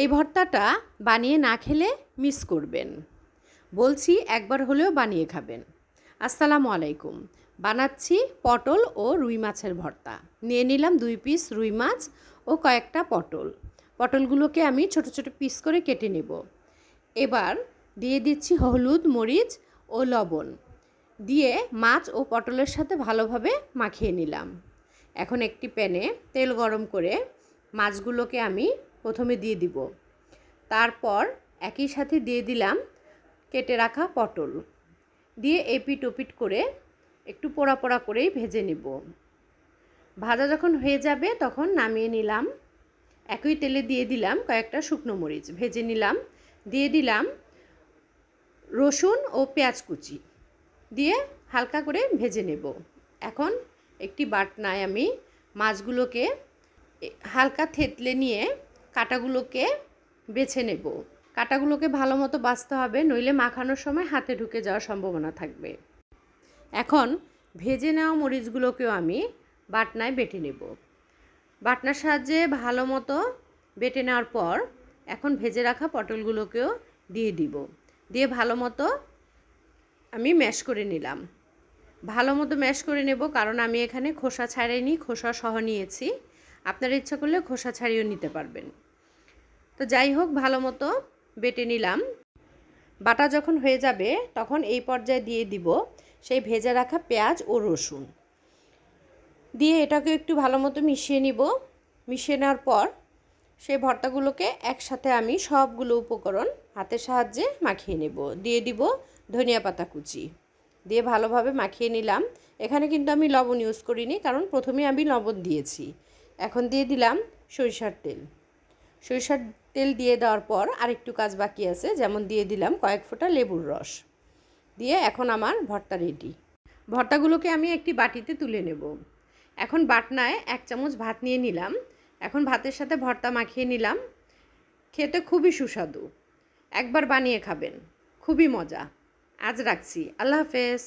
এই ভর্তাটা বানিয়ে না খেলে মিস করবেন। বলছি একবার হলেও বানিয়ে খাবেন। আসসালামু আলাইকুম। বানাচ্ছি পটল ও রুই মাছের ভর্তা। নিয়ে নিলাম 2 পিস রুই মাছ ও কয়েকটা পটল। পটলগুলোকে আমি ছোট ছোট পিস করে কেটে নেব। এবার দিয়ে দিচ্ছি হলুদ, মরিচ ও লবণ। দিয়ে মাছ ও পটলের সাথে ভালোভাবে মাখিয়ে নিলাম। এখন একটি প্যানে তেল গরম করে মাছগুলোকে আমি প্রথমে দিয়ে দিব। তারপর একই সাথে দিয়ে দিলাম কেটে রাখা পটল। দিয়ে এপিট ওপিট করে একটু পোড়া পোড়া করেই ভেজে নেব। ভাজা যখন হয়ে যাবে তখন নামিয়ে নিলাম। একই তেলে দিয়ে দিলাম কয়েকটা শুকনো মরিচ ভেজে নিলাম। দিয়ে দিলাম রসুন ও পেঁয়াজ কুচি দিয়ে হালকা করে ভেজে নেব। এখন একটি বাটনায় আমি মাছগুলোকে হালকা থেতলে নিয়ে কাঁটাগুলোকে বেছে নেব। কাঁটাগুলোকে ভালো মতো বাছতে হবে, নইলে মাখানোর সময় হাতে ঢুকে যাওয়ার সম্ভাবনা থাকবে। এখন ভেজে নেওয়া মরিচগুলোকেও আমি বাটনায় বেটে নেব। বাটনার সাহায্যে ভালো মতো বেটে নেওয়ার পর এখন ভেজে রাখা পটলগুলোকেও দিয়ে দিব। দিয়ে ভালো মতো আমি ম্যাশ করে নিলাম। ভালো মতো ম্যাশ করে নেব, কারণ আমি এখানে খোসা ছাড়াইনি, খোসা সহ নিয়েছি। আপনারা ইচ্ছা করলে খোসা ছাড়িয়েও নিতে পারবেন। তো যাই হোক, ভালো মতো বেটে নিলাম। বাটা যখন হয়ে যাবে তখন এই পর্যায়ে দিয়ে দিব সেই ভেজে রাখা পেঁয়াজ ও রসুন। দিয়ে এটাকে একটু ভালো মতো মিশিয়ে নিব। মিশিয়ে নেওয়ার পর সেই ভর্তাগুলোকে একসাথে আমি সবগুলো উপকরণ হাতের সাহায্যে মাখিয়ে নেব। দিয়ে দিব ধনিয়া পাতা কুচি। দিয়ে ভালোভাবে মাখিয়ে নিলাম। এখানে কিন্তু আমি লবণ ইউজ করিনি, কারণ প্রথমে আমি লবণ দিয়েছি। এখন দিয়ে দিলাম সরিষার তেল। সরিষার তেল দিয়ে দেওয়ার পর আরেকটু কাজ বাকি আছে, যেমন দিয়ে দিলাম কয়েক ফোঁটা লেবুর রস। দিয়ে এখন আমার ভর্তা রেডি। ভর্তাগুলোকে আমি একটি বাটিতে তুলে নেব। এখন বাটনায় 1 চামচ ভাত নিয়ে নিলাম। এখন ভাতের সাথে ভর্তা মাখিয়ে নিলাম। খেতে খুবই সুস্বাদু। একবার বানিয়ে খাবেন, খুবই মজা। আজ রাখছি। আল্লাহ হাফেজ।